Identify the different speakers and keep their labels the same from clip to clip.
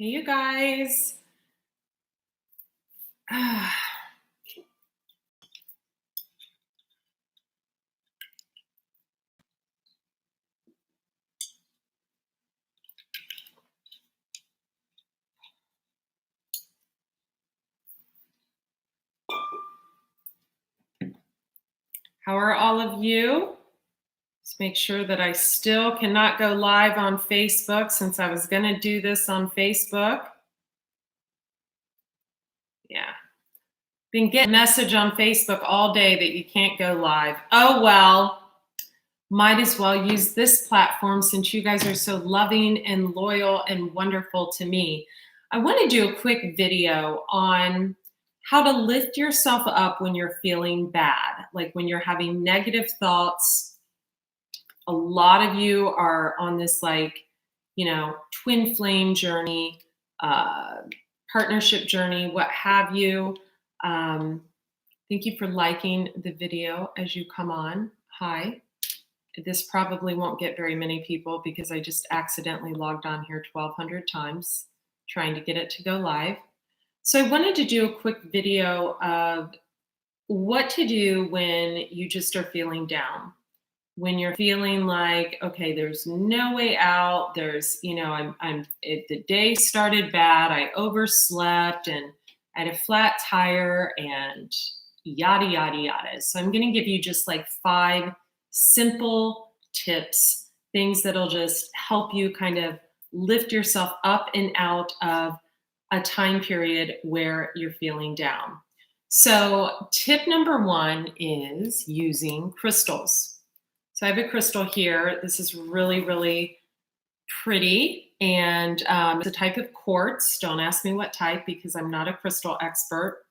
Speaker 1: Hey, you guys. How are all of you? Let's make sure that I still cannot go live on Facebook since I was going to do this on Facebook. Yeah. Been getting a message on Facebook all day that you can't go live. Oh, well, might as well use this platform since you guys are so loving and loyal and wonderful to me. I want to do a quick video on how to lift yourself up when you're feeling bad, like when you're having negative thoughts. A lot of you are on this twin flame journey, partnership journey, what have you. Thank you for liking the video as you come on. Hi. This probably won't get very many people because I just accidentally logged on here 1,200 times trying to get it to go live. So I wanted to do a quick video of what to do when you just are feeling down. When you're feeling like, okay, there's no way out. There's, the day started bad. I overslept and I had a flat tire and yada, yada, yada. So I'm going to give you just like 5 simple tips, things that'll just help you kind of lift yourself up and out of a time period where you're feeling down. So tip number 1 is using crystals. So I have a crystal here. This is really, really pretty. And it's a type of quartz. Don't ask me what type because I'm not a crystal expert.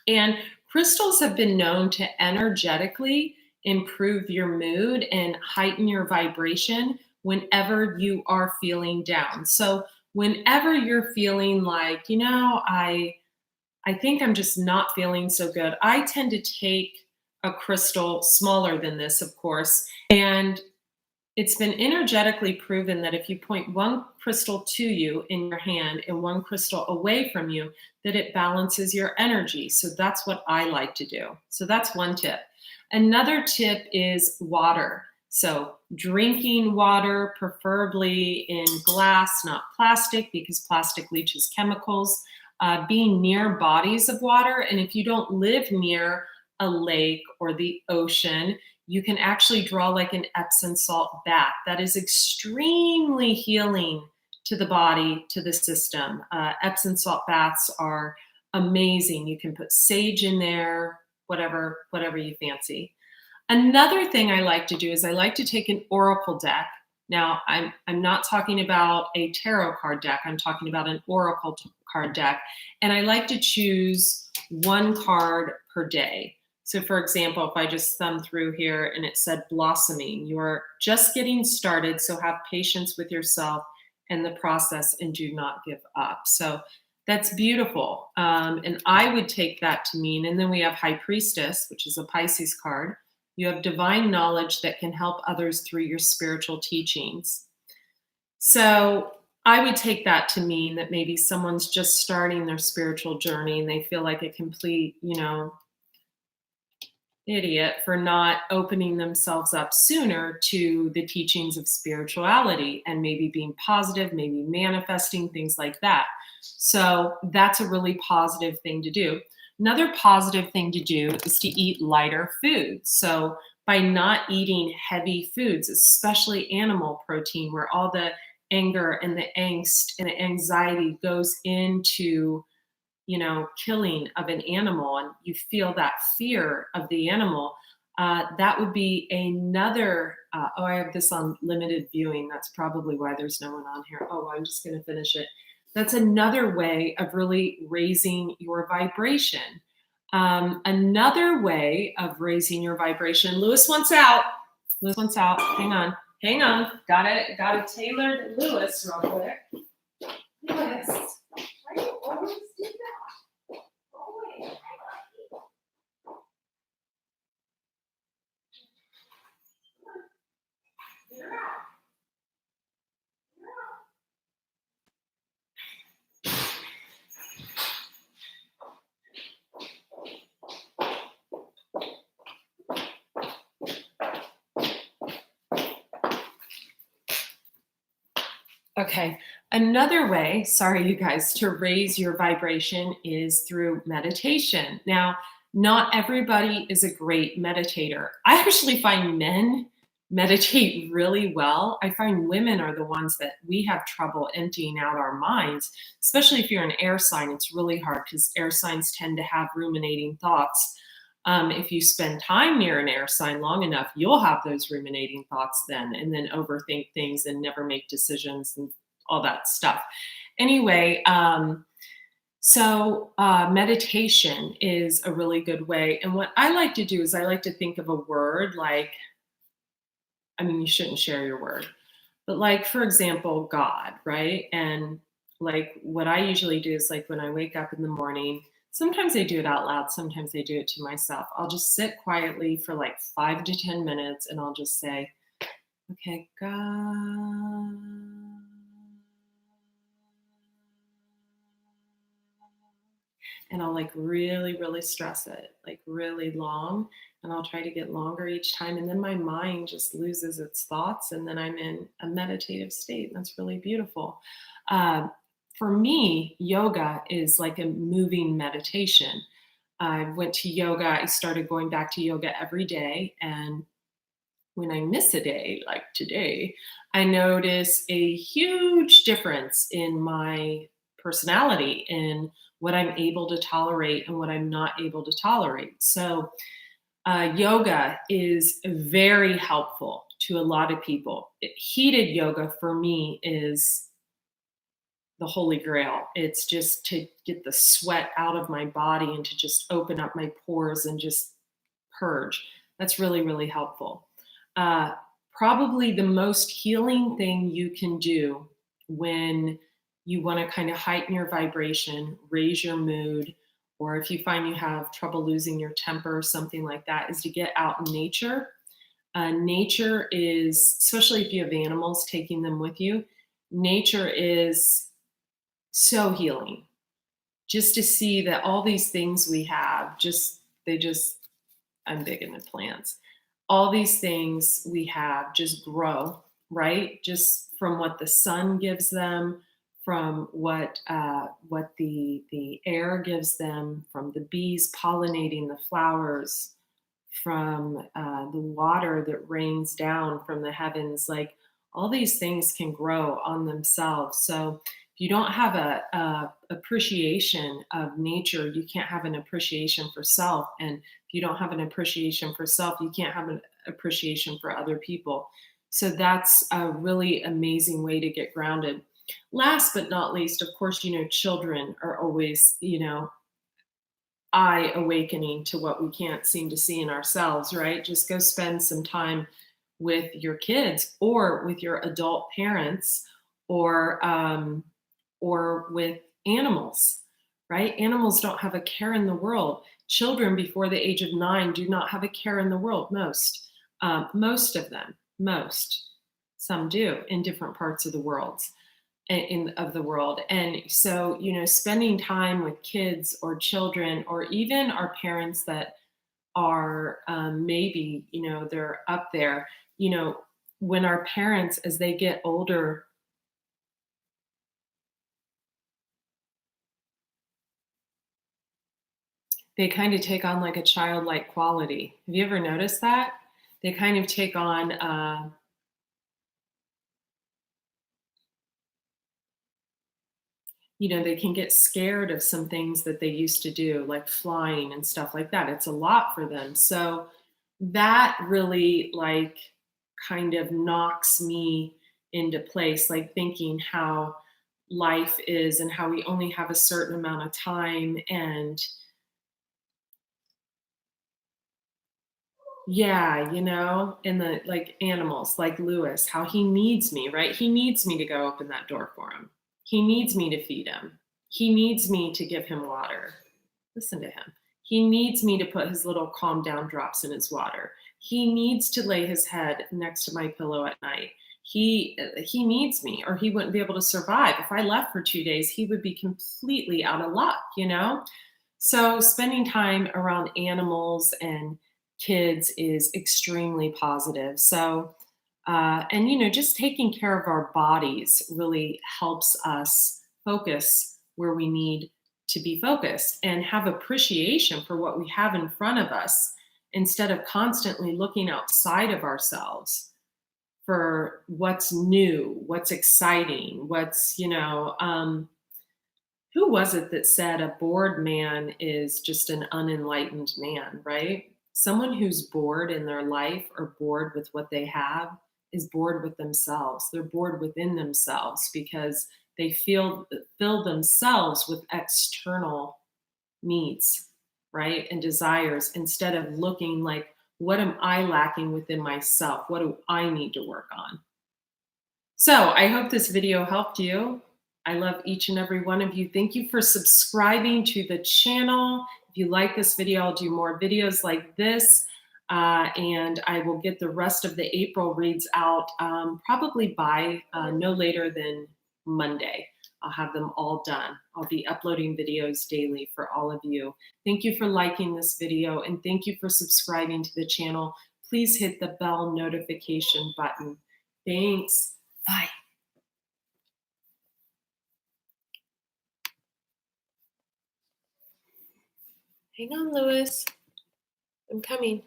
Speaker 1: And crystals have been known to energetically improve your mood and heighten your vibration whenever you are feeling down. So whenever you're feeling like, I think I'm just not feeling so good, I tend to take a crystal smaller than this, of course. And it's been energetically proven that if you point one crystal to you in your hand and one crystal away from you, that it balances your energy. So that's what I like to do. So that's one tip. Another tip is water. So drinking water, preferably in glass, not plastic, because plastic leaches chemicals. Being near bodies of water. And if you don't live near a lake or the ocean, you can actually draw like an Epsom salt bath. That is extremely healing to the body, to the system. Epsom salt baths are amazing. You can put sage in there, whatever you fancy. Another thing I like to do is I like to take an oracle deck. Now, I'm not talking about a tarot card deck. I'm talking about an oracle card deck. And I like to choose 1 card per day. So for example, if I just thumb through here and it said blossoming, you're just getting started. So have patience with yourself and the process and do not give up. So that's beautiful. And I would take that to mean, and then we have High Priestess, which is a Pisces card. You have divine knowledge that can help others through your spiritual teachings. So I would take that to mean that maybe someone's just starting their spiritual journey and they feel like a complete, idiot for not opening themselves up sooner to the teachings of spirituality and maybe being positive, maybe manifesting, things like that. So that's a really positive thing to do. Another positive thing to do is to eat lighter foods. So by not eating heavy foods, especially animal protein, where all the anger and the angst and the anxiety goes into killing of an animal, and you feel that fear of the animal, that would be another, I have this on limited viewing. That's probably why there's no one on here. Oh, I'm just going to finish it. That's another way of really raising your vibration. Another way of raising your vibration. Lewis wants out. Hang on. Got it tailored Lewis real quick. Lewis, why do you always do that? Always. You're out. Okay. Another way, sorry, you guys, to raise your vibration is through meditation. Now, not everybody is a great meditator. I actually find men meditate really well. I find women are the ones that we have trouble emptying out our minds, especially if you're an air sign. It's really hard because air signs tend to have ruminating thoughts. If you spend time near an air sign long enough, you'll have those ruminating thoughts then, and then overthink things and never make decisions and all that stuff. Anyway, meditation is a really good way. And what I like to do is I like to think of a word like, I mean, you shouldn't share your word, but like, for example, God, right? And like, what I usually do is like when I wake up in the morning, sometimes I do it out loud, sometimes I do it to myself. I'll just sit quietly for like 5 to 10 minutes and I'll just say, okay, God. And I'll like really, really stress it, like really long. And I'll try to get longer each time. And then my mind just loses its thoughts. And then I'm in a meditative state. That's really beautiful. Uh, for me, yoga is like a moving meditation. I went to yoga. I started going back to yoga every day. And when I miss a day, like today, I notice a huge difference in my personality and what I'm able to tolerate and what I'm not able to tolerate. So, yoga is very helpful to a lot of people. Heated yoga for me is the holy grail. It's just to get the sweat out of my body and to just open up my pores and just purge. That's really, really helpful. Uh, Probably the most healing thing you can do when you want to kind of heighten your vibration, raise your mood, or if you find you have trouble losing your temper or something like that, is to get out in nature. Nature is, especially if you have animals, taking them with you, nature is so healing. Just to see that all these things we have, they just, I'm big into plants. All these things we have just grow, right? Just from what the sun gives them, from what the air gives them, from the bees pollinating the flowers, from the water that rains down from the heavens. Like all these things can grow on themselves. So if you don't have a appreciation of nature, you can't have an appreciation for self. And if you don't have an appreciation for self, you can't have an appreciation for other people. So that's a really amazing way to get grounded. Last but not least, of course, children are always, eye awakening to what we can't seem to see in ourselves, right? Just go spend some time with your kids or with your adult parents or with animals, right? Animals don't have a care in the world. Children before the age of 9 do not have a care in the world. Most of them, some do in different parts of the world of the world. And so, spending time with kids or children, or even our parents that are maybe, they're up there, when our parents, as they get older, they kind of take on like a childlike quality. Have you ever noticed that? They kind of take on, they can get scared of some things that they used to do, like flying and stuff like that. It's a lot for them. So that really like kind of knocks me into place, like thinking how life is and how we only have a certain amount of time. And yeah, and the like animals, like Lewis, how he needs me, right? He needs me to go open that door for him. He needs me to feed him. He needs me to give him water. Listen to him. He needs me to put his little calm down drops in his water. He needs to lay his head next to my pillow at night. He needs me, or he wouldn't be able to survive. If I left for 2 days, he would be completely out of luck. So spending time around animals and kids is extremely positive. So And, just taking care of our bodies really helps us focus where we need to be focused and have appreciation for what we have in front of us instead of constantly looking outside of ourselves for what's new, what's exciting, who was it that said a bored man is just an unenlightened man, right? Someone who's bored in their life or bored with what they have is bored with themselves. They're bored within themselves because they fill themselves with external needs, right? And desires instead of looking like, what am I lacking within myself? What do I need to work on? So I hope this video helped you. I love each and every one of you. Thank you for subscribing to the channel. If you like this video, I'll do more videos like this. And I will get the rest of the April reads out probably by no later than Monday. I'll have them all done. I'll be uploading videos daily for all of you. Thank you for liking this video and thank you for subscribing to the channel. Please hit the bell notification button. Thanks. Bye. Hang on, Lewis. I'm coming.